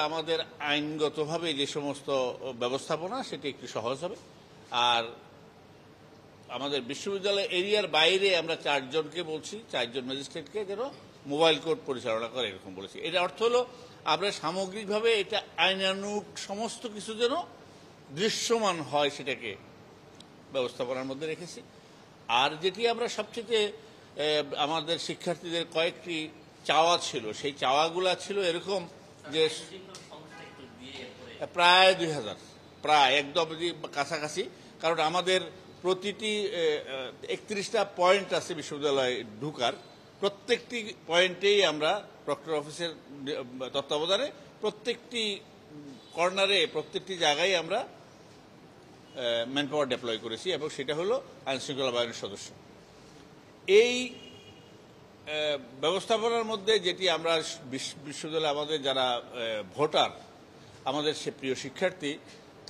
আমাদের আইনগতভাবে যে সমস্ত ব্যবস্থাপনা সেটি একটু সহজ হবে। আর আমাদের বিশ্ববিদ্যালয় এরিয়ার বাইরে আমরা 4 জনকে বলছি, 4 জন ম্যাজিস্ট্রেটকে যেন মোবাইল কোর্ট পরিচালনা করে, এরকম বলেছি। এটা অর্থ হলো আমরা সামগ্রিকভাবে এটা আইনানুগ সমস্ত কিছু যেন দৃশ্যমান হয় সেটাকে ব্যবস্থাপনার মধ্যে রেখেছি। আর যেটি আমরা সবচেয়ে আমাদের শিক্ষার্থীদের কয়েকটি চাওয়া ছিল, সেই চাওয়াগুলা ছিল এরকম যে প্রায় 2000, প্রায় একদম কাছাকাছি। কারণ আমাদের প্রতিটি 31টা পয়েন্ট আছে বিশ্ববিদ্যালয়ে ঢুকার, প্রত্যেকটি পয়েন্টেই আমরা প্রক্টর অফিসের তত্ত্বাবধানে প্রত্যেকটি কর্নারে প্রত্যেকটি জায়গায় আমরা ম্যান পাওয়ার ডেপ্লয় করেছি, এবং সেটা হলো আইনশৃঙ্খলা বাহিনীর সদস্য। এই ব্যবস্থাপনার মধ্যে যেটি আমরা বিশ্ববিদ্যালয়ে আমাদের যারা ভোটার, আমাদের সে প্রিয় শিক্ষার্থী,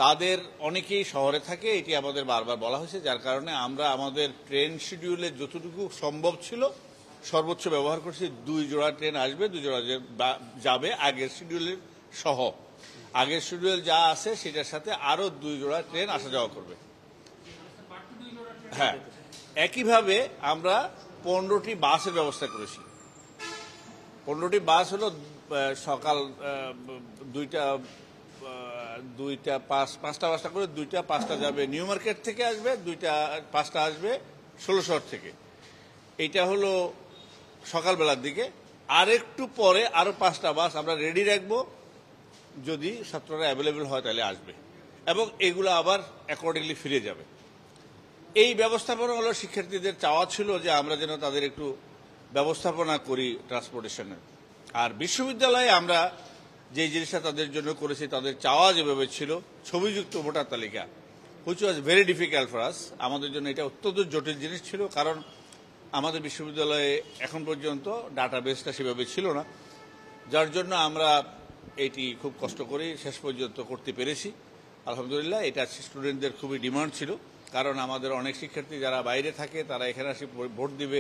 তাদের অনেকেই শহরে থাকে, এটি আমাদের বারবার বলা হয়েছে, যার কারণে আমরা আমাদের ট্রেন শিডিউলে যতটুকু সম্ভব ছিল সর্বোচ্চ ব্যবহার করছি। 2 জোড়া ট্রেন আসবে, 2 জোড়া যাবে আগের শিডিউলের সহ। আগের শিডিউল যা আছে সেটার সাথে আরো 2 জোড়া ট্রেন আসা যাওয়া করবে। হ্যাঁ, একইভাবে আমরা 15টি বাসের ব্যবস্থা করেছি। 15টি বাস হলো সকাল 2টা 5টা বাসটা করে, 2টা 5টা যাবে নিউ মার্কেট থেকে আসবে, 2টা 5টা আসবে 16 থেকে। এটা হলো সকালবেলার দিকে। আর একটু পরে আরো 5টা বাস আমরা রেডি রাখবো, যদি ছাত্ররা অ্যাভেলেবেল হয় তাহলে আসবে, এবং এগুলো আবার অ্যাকর্ডিংলি ফিরে যাবে। এই ব্যবস্থাপনা হলো শিক্ষার্থীদের চাওয়া ছিল যে আমরা যেন তাদের একটু ব্যবস্থাপনা করি ট্রান্সপোর্টেশনের। আর বিশ্ববিদ্যালয়ে আমরা যে জিনিসটা তাদের জন্য করেছি, তাদের চাওয়া যেভাবে ছিল ছবিযুক্ত ভোটার তালিকা, which was very difficult for us. আমাদের জন্য এটা অত্যন্ত জটিল জিনিস ছিল, কারণ আমাদের বিশ্ববিদ্যালয়ে এখন পর্যন্ত ডাটাবেসটা সেভাবে ছিল না, যার জন্য আমরা এটি খুব কষ্ট করে শেষ পর্যন্ত করতে পেরেছি। আলহামদুলিল্লাহ, এটা স্টুডেন্টদের খুবই ডিমান্ড ছিল, কারণ আমাদের অনেক শিক্ষার্থী যারা বাইরে থাকে তারা এখানে আসে ভোট দিবে,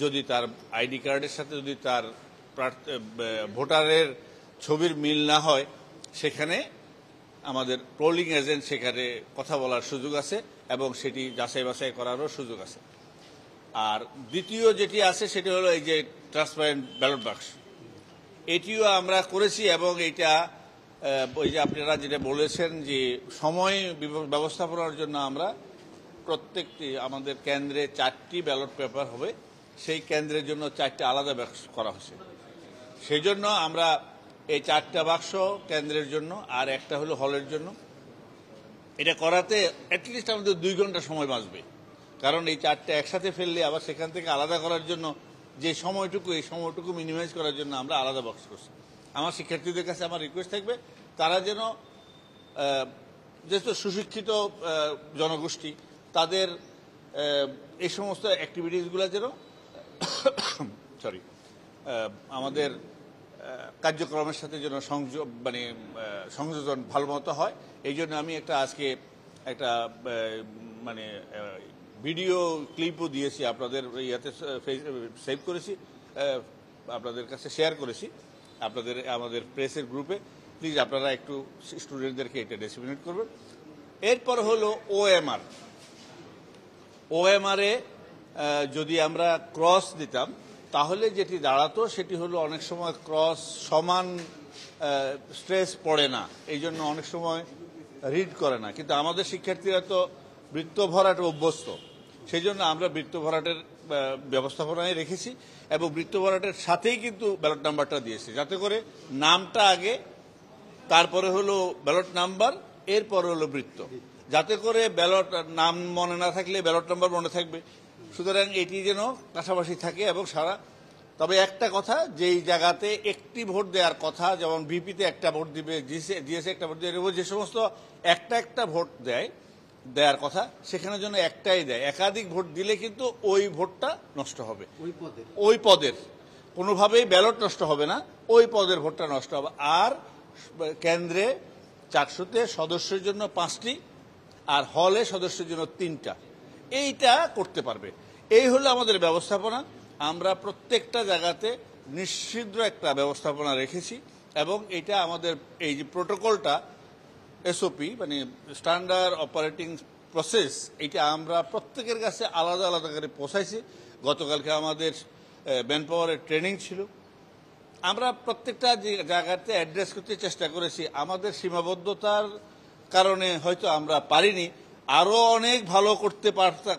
যদি তার আইডি কার্ডের সাথে যদি তার ভোটারের ছবির মিল না হয়, সেখানে আমাদের পোলিং এজেন্ট সেখানে কথা বলার সুযোগ আছে, এবং সেটি যাচাই বাছাই করারও সুযোগ আছে। আর দ্বিতীয় যেটি আছে সেটি হলো এই যে ট্রান্সপারেন্ট ব্যালট বাক্স, এটিও আমরা করেছি। এবং এইটা ওই যে আপনারা যেটা বলেছেন যে সময় ব্যবস্থাপনার জন্য আমরা প্রত্যেকটি আমাদের কেন্দ্রে 4টি ব্যালট পেপার হবে, সেই কেন্দ্রের জন্য 4টা আলাদা বাক্স করা হয়েছে। সেই জন্য আমরা এই 4টা বাক্স কেন্দ্রের জন্য আর একটা হলো হলের জন্য, এটা করাতে অ্যাটলিস্ট আমাদের 2 ঘন্টা সময় বাঁচবে। কারণ এই 4টা একসাথে ফেললে আবার সেখান থেকে আলাদা করার জন্য যে সময়টুকু, এই সময়টুকু মিনিমাইজ করার জন্য আমরা আলাদা বক্স করছি। আমার শিক্ষার্থীদের কাছে আমার রিকোয়েস্ট থাকবে, তারা যেন যেহেতু সুশিক্ষিত জনগোষ্ঠী, তাদের এই সমস্ত অ্যাক্টিভিটিসগুলো যেন আমাদের কার্যক্রমের সাথে যেন সংযোজন ভালো মতো হয়। এই জন্য আমি আজকে একটা ভিডিও ক্লিপও দিয়েছি, আপনাদের ইয়াতে সেভ করেছি, আপনাদের কাছে শেয়ার করেছি আমাদের প্রেসের গ্রুপে। প্লিজ আপনারা একটু স্টুডেন্টদেরকে এটা ডিসিমিনেট করবেন। এরপর হলো ওএমআরে যদি আমরা ক্রস দিতাম তাহলে যেটি দাঁড়াতো সেটি হলো অনেক সময় ক্রস সমান স্ট্রেস পড়ে না, এই জন্য অনেক সময় রিড করে না। কিন্তু আমাদের শিক্ষার্থীরা তো বৃত্ত ভরাটে অভ্যস্ত, সেই জন্য আমরা বৃত্ত ভরাটের ব্যবস্থাপনায় রেখেছি, এবং বৃত্ত ভরাটের সাথেই কিন্তু ব্যালট নাম্বারটা দিয়েছি, যাতে করে নামটা আগে, তারপরে হলো ব্যালট নাম্বার, এরপরে হলো বৃত্ত, যাতে করে ব্যালট নাম মনে না থাকলে ব্যালট নাম্বার মনে থাকবে। সুতরাং এটি যেন পাশাপাশি থাকে এবং সারা। তবে একটা কথা, যেই জায়গাতে একটি ভোট দেওয়ার কথা, যেমন ভিপিতে একটা ভোট দিবে, জিএসে একটা ভোট দেবে, যে সমস্ত একটা ভোট দেওয়ার কথা সেখানে যেন একটাই দেয়। একাধিক ভোট দিলে কিন্তু ওই ভোটটা নষ্ট হবে, ওই পদের কোনোভাবেই ব্যালট নষ্ট হবে না, ওই পদের ভোটটা নষ্ট হবে। আর কেন্দ্রে 400-তে সদস্যের জন্য 5টি, আর হলে সদস্যের জন্য 3টা, এইটা করতে পারবে। এই হলো আমাদের ব্যবস্থাপনা। আমরা প্রত্যেকটা জায়গাতে নিশ্চিদ্র একটা ব্যবস্থাপনা রেখেছি, এবং এটা আমাদের এই যে প্রোটোকলটা এসওপি মানে স্ট্যান্ডার্ড অপারেটিং প্রসেস, এটা আমরা প্রত্যেকের কাছে আলাদা আলাদা করে পৌঁছাইছি। গতকালকে আমাদের ম্যান পাওয়ারের ট্রেনিং ছিল। আমরা প্রত্যেকটা জায়গাতে অ্যাড্রেস করতে চেষ্টা করেছি। আমাদের সীমাবদ্ধতার কারণে হয়তো আমরা পারিনি, আরও অনেক ভালো করতে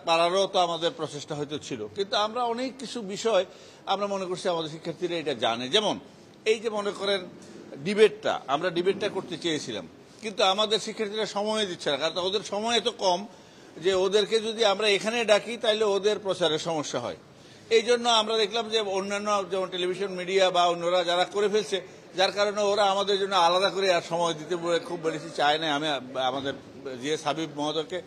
পারারও তো আমাদের প্রচেষ্টা হয়তো ছিল, কিন্তু আমরা অনেক কিছু বিষয় আমরা মনে করছি আমাদের শিক্ষার্থীরা এটা জানে। যেমন এই যে মনে করেন আমরা ডিবেটটা করতে চেয়েছিলাম, কিন্তু আমাদের শিক্ষার্থীরা সময় দিচ্ছে না, কারণ ওদের সময় এত কম যে ওদেরকে যদি আমরা এখানে ডাকি তাহলে ওদের প্রচারের সমস্যা হয়। এই জন্য আমরা দেখলাম যে অন্যান্য যেমন টেলিভিশন মিডিয়া বা অন্যরা যারা করে ফেলছে, যার কারণে ওরা আমাদের জন্য আলাদা করে আর সময় দিতে খুব বেশি চায় না। আমি আমাদের জিএস হাবিব মহোদয়কে,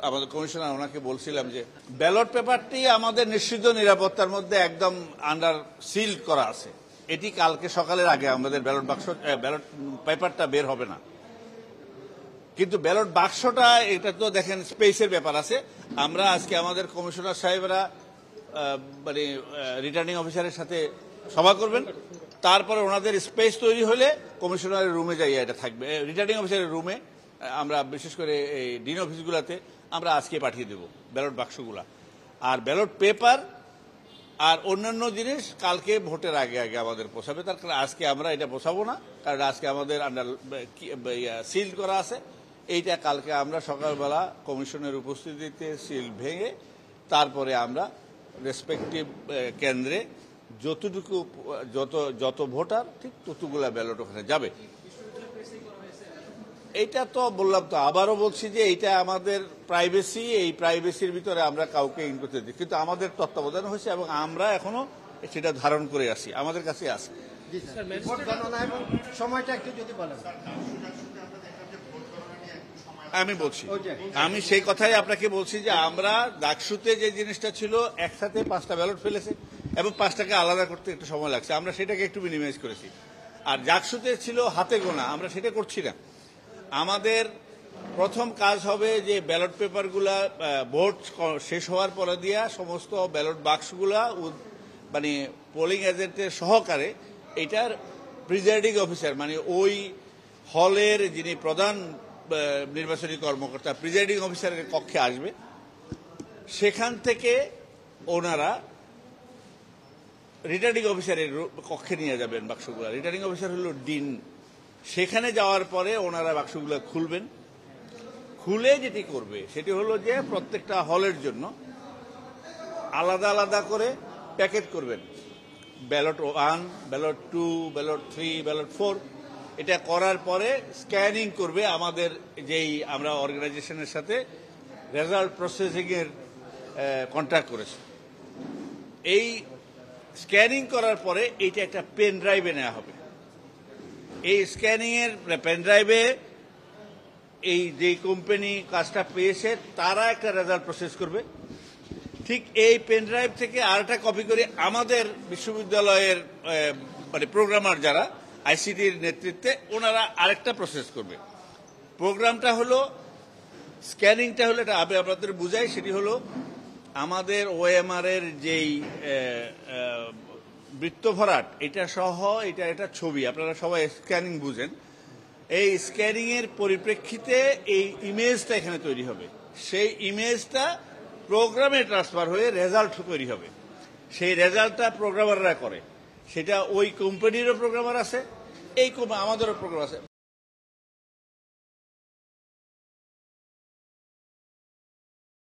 আমাদের কমিশনার, ওনাকে বলছিলাম যে ব্যালট পেপারটি আমাদের নিশ্চিত নিরাপত্তার মধ্যে একদম আন্ডার সিল করা আছে। এটি কালকে সকালের আগে আমাদের ব্যালট পেপারটা বের হবে না, কিন্তু ব্যালট বাক্সটা এটা তো দেখেন স্পেসের ব্যাপার আছে। আমরা আজকে আমাদের কমিশনার সাহেবরা মানে রিটার্নিং অফিসারের সাথে সভা করবেন, তারপরে ওনাদের স্পেস তৈরি হলে কমিশনারের রুমে যাই এটা থাকবে, রিটার্নিং অফিসারের রুমে। আমরা বিশেষ করে এই ডিন অফিসগুলোতে আমরা আজকে পাঠিয়ে দেব ব্যালট বাক্সগুলা, আর ব্যালট পেপার আর অন্যান্য জিনিস কালকে ভোটের আগে আগে আমাদের পোষাবে। তার কারণ আজকে আমরা এটা পোষাবো না, কারণ আজকে আমাদের আন্ডার সিল করা আছে। এইটা কালকে আমরা সকালবেলা কমিশনের উপস্থিতিতে সিল ভেঙে তারপরে আমরা রেসপেক্টিভ কেন্দ্রে যতটুকু যত ভোটার ঠিক ততগুলা ব্যালট ওখানে যাবে। এইটা তো বললাম, তো আবারও বলছি যে এইটা আমাদের প্রাইভেসি, এই প্রাইভেসির ভিতরে আমরা কাউকে ইন করতে দিই, কিন্তু আমাদের তত্ত্বাবধান হয়েছে এবং আমরা এখনো সেটা ধারণ করে আসি, আমাদের কাছে আছে। সময়টা একটু যদি বলেন। আমি সেই কথাই আপনাকে বলছি যে আমরা ডাকসুতে যে জিনিসটা ছিল একসাথে 5টা ব্যালট ফেলেছে এবং 5টাকে আলাদা করতে একটু সময় লাগছে, আমরা সেটাকে একটু মিনিমাইজ করেছি। আর ডাকসুতে ছিল হাতে গোনা, আমরা সেটা করছি না। আমাদের প্রথম কাজ হবে যে ব্যালট পেপারগুলা ভোট শেষ হওয়ার পরে দিয়া সমস্ত ব্যালট বাক্সগুলা মানে পোলিং এজেন্টের সহকারে এটার প্রিজাইডিং অফিসার মানে ওই হলের যিনি প্রধান নির্বাচনী কর্মকর্তা প্রিজাইডিং অফিসারের কক্ষে আসবে। সেখান থেকে ওনারা রিটার্নিং অফিসারের কক্ষে নিয়ে যাবেন বাক্সগুলা। রিটার্নিং অফিসার হলো ডিন। সেখানে যাওয়ার পরে ওনারা বাক্সগুলো খুলবেন। খুলে যেটি করবে সেটি হলো যে প্রত্যেকটা হলের জন্য আলাদা আলাদা করে প্যাকেট করবেন, ব্যালট 1, ব্যালট 2, ব্যালট 3, ব্যালট 4। এটা করার পরে স্ক্যানিং করবে আমাদের যেই আমরা অর্গানাইজেশনের সাথে রেজাল্ট প্রসেসিং এর কন্ট্রাক্ট করেছি। এই স্ক্যানিং করার পরে এইটা একটা পেন ড্রাইভে নেওয়া হবে। এই স্ক্যানিং এর পেন ড্রাইভে এই যে কোম্পানি কাজটা পেয়েছে তারা একটা রেজাল্ট প্রসেস করবে। ঠিক এই পেন ড্রাইভ থেকে আরেকটা কপি করে আমাদের বিশ্ববিদ্যালয়ের মানে প্রোগ্রামার যারা আইসিটির নেতৃত্বে ওনারা আরেকটা প্রসেস করবে। প্রোগ্রামটা হলো স্ক্যানিংটা হলো এটা আমি আপনাদের বুঝাই, সেটি হলো আমাদের ওএমআর এর যেই বৃত্ত ভরাট এটা সহ এটা ছবি, আপনারা সবাই স্ক্যানিং বুঝেন। এই স্ক্যানিং এর পরিপ্রেক্ষিতে এই ইমেজটা এখানে তৈরি হবে। সেই ইমেজটা প্রোগ্রামে ট্রান্সফার হয়ে রেজাল্ট তৈরি হবে। সেই রেজাল্টটা প্রোগ্রামাররা করে, সেটা ওই কোম্পানিরও প্রোগ্রামার আছে, এই আমাদেরও প্রোগ্রাম আছে।